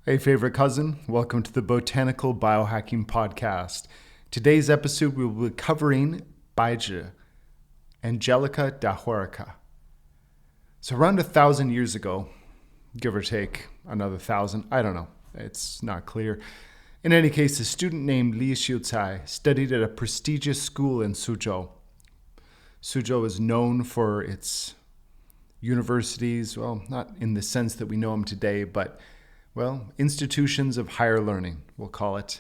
Hey, favorite cousin, welcome to the Botanical Biohacking Podcast. Today's episode, we will be covering Bai Zhi Angelica Dahurica. So around 1,000 years ago, give or take another 1,000, I don't know, it's not clear. In any case, a student named Li Xiuzai studied at a prestigious school in Suzhou. Suzhou is known for its universities, well, not in the sense that we know them today, but institutions of higher learning, we'll call it.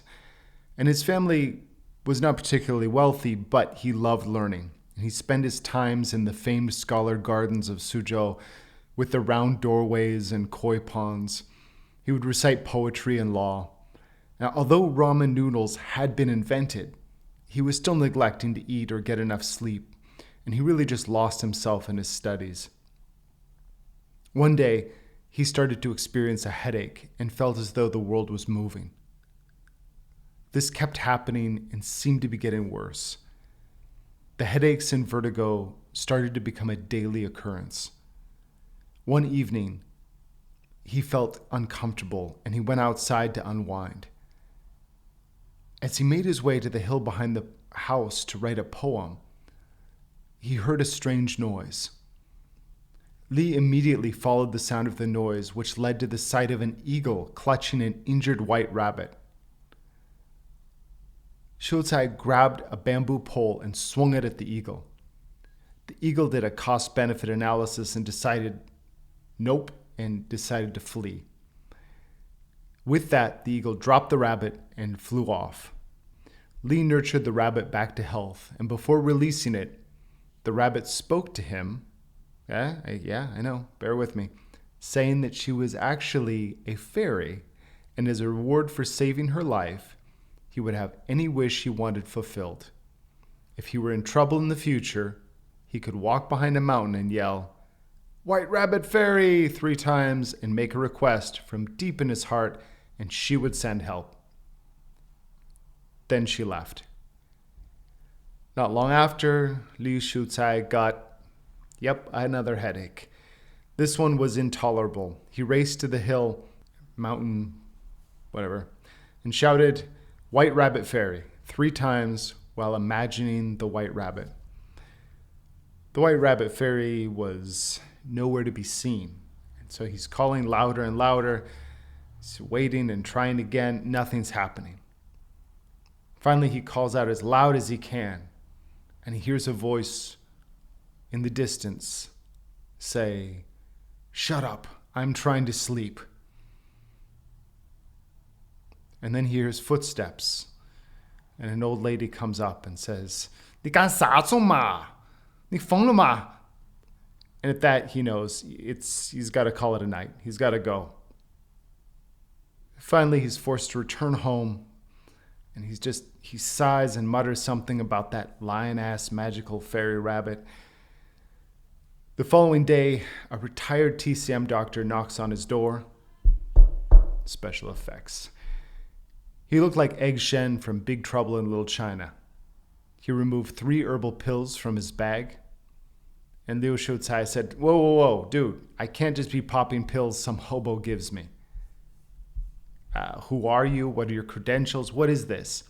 And his family was not particularly wealthy, but he loved learning. And he spent his times in the famed scholar gardens of Suzhou with the round doorways and koi ponds. He would recite poetry and law. Now, although ramen noodles had been invented, he was still neglecting to eat or get enough sleep, and he really just lost himself in his studies. One day, he started to experience a headache and felt as though the world was moving. This kept happening and seemed to be getting worse. The headaches and vertigo started to become a daily occurrence. One evening, he felt uncomfortable and he went outside to unwind. As he made his way to the hill behind the house to write a poem, he heard a strange noise. Li immediately followed the sound of the noise, which led to the sight of an eagle clutching an injured white rabbit. Xiuzai grabbed a bamboo pole and swung it at the eagle. The eagle did a cost-benefit analysis and decided to flee. With that, the eagle dropped the rabbit and flew off. Li nurtured the rabbit back to health, and before releasing it, the rabbit spoke to him. I know, bear with me, saying that she was actually a fairy, and as a reward for saving her life, he would have any wish he wanted fulfilled. If he were in trouble in the future, he could walk behind a mountain and yell, "White Rabbit Fairy," 3 times and make a request from deep in his heart, and she would send help. Then she left. Not long after, Li Xiuzai got another headache. This one was intolerable. He raced to the hill, mountain, whatever, and shouted, "White Rabbit Fairy," 3 times while imagining the white rabbit. The White Rabbit Fairy was nowhere to be seen. And so he's calling louder and louder. He's waiting and trying again. Nothing's happening. Finally, he calls out as loud as he can, and he hears a voice in the distance say, "Shut up, I'm trying to sleep." And then he hears footsteps, and an old lady comes up and says, "你干啥做嘛? 你疯了吗?" And at that, he knows he's got to call it a night. He's got to go. Finally, he's forced to return home, and he sighs and mutters something about that lion-ass magical fairy rabbit. The following day, a retired TCM doctor knocks on his door. Special effects. He looked like Egg Shen from Big Trouble in Little China. He removed 3 herbal pills from his bag. And Liu Xiuzai said, Whoa, dude, I can't just be popping pills some hobo gives me. Who are you? What are your credentials? What is this?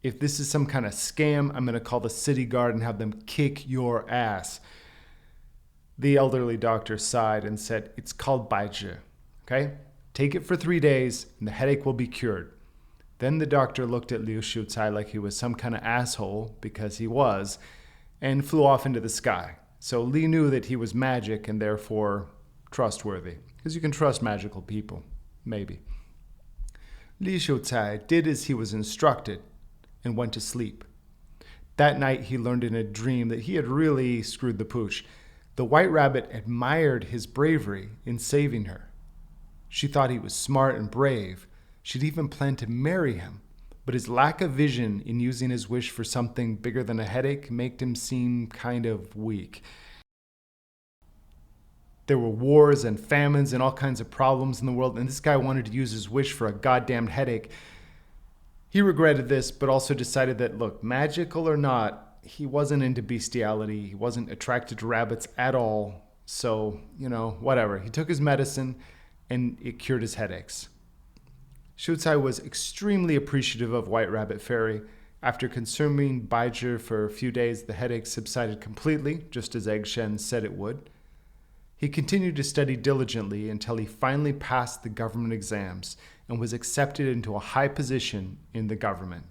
If this is some kind of scam, I'm going to call the city guard and have them kick your ass. The elderly doctor sighed and said, "It's called Bai Zhi, okay? Take it for 3 days and the headache will be cured." Then the doctor looked at Liu Xiuzai like he was some kind of asshole, because he was, and flew off into the sky. So Li knew that he was magic and therefore trustworthy, because you can trust magical people, maybe. Li Xiuzai did as he was instructed and went to sleep. That night he learned in a dream that he had really screwed the pooch. The white rabbit admired his bravery in saving her. She thought he was smart and brave. She'd even planned to marry him, but his lack of vision in using his wish for something bigger than a headache made him seem kind of weak. There were wars and famines and all kinds of problems in the world, and this guy wanted to use his wish for a goddamn headache. He regretted this, but also decided that, look, magical or not, he wasn't into bestiality. He wasn't attracted to rabbits at all. So, whatever. He took his medicine and it cured his headaches. Shucai was extremely appreciative of White Rabbit Fairy. After consuming Bai Zhi for a few days, the headache subsided completely, just as Egg Shen said it would. He continued to study diligently until he finally passed the government exams and was accepted into a high position in the government.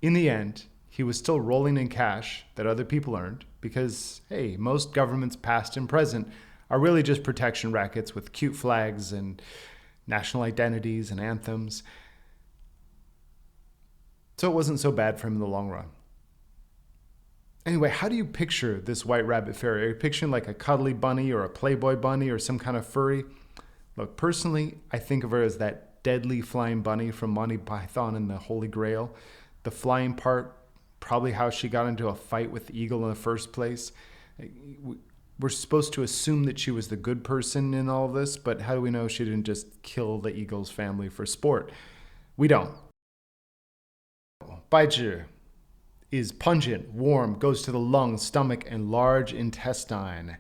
In the end, he was still rolling in cash that other people earned because, hey, most governments past and present are really just protection rackets with cute flags and national identities and anthems. So it wasn't so bad for him in the long run. Anyway, how do you picture this White Rabbit Fairy? Are you picturing like a cuddly bunny or a Playboy bunny or some kind of furry? Look, personally, I think of her as that deadly flying bunny from Monty Python and the Holy Grail. The flying part, probably how she got into a fight with the eagle in the first place. We're supposed to assume that she was the good person in all this, but how do we know she didn't just kill the eagle's family for sport? We don't. Bai Zhi is pungent, warm, goes to the lungs, stomach, and large intestine.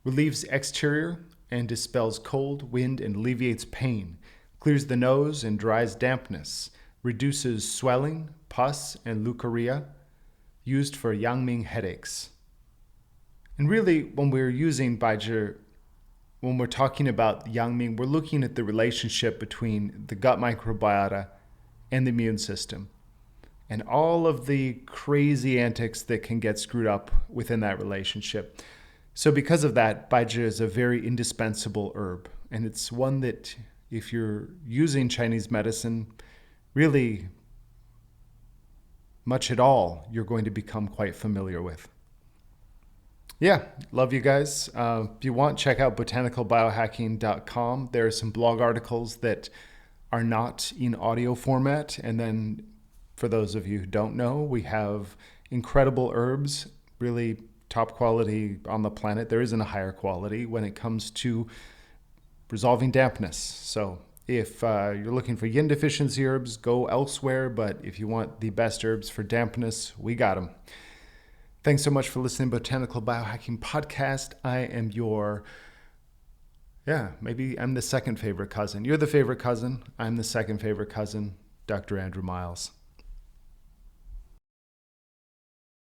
Relieves exterior and dispels cold, wind, and alleviates pain. Clears the nose and dries dampness. Reduces swelling, pus, and leukorrhea. Used for Yangming headaches. And really, when we're using Bai Zhi, when we're talking about Yangming, we're looking at the relationship between the gut microbiota and the immune system, and all of the crazy antics that can get screwed up within that relationship. So because of that, Bai Zhi is a very indispensable herb, and it's one that if you're using Chinese medicine, really much at all, you're going to become quite familiar with. Yeah, love you guys. If you want, check out botanicalbiohacking.com. There are some blog articles that are not in audio format. And then for those of you who don't know, we have incredible herbs, really top quality on the planet. There isn't a higher quality when it comes to resolving dampness. So if you're looking for yin deficiency herbs, go elsewhere. But if you want the best herbs for dampness, we got them. Thanks so much for listening to Botanical Biohacking Podcast. I am maybe I'm the second favorite cousin. You're the favorite cousin. I'm the second favorite cousin, Dr. Andrew Miles.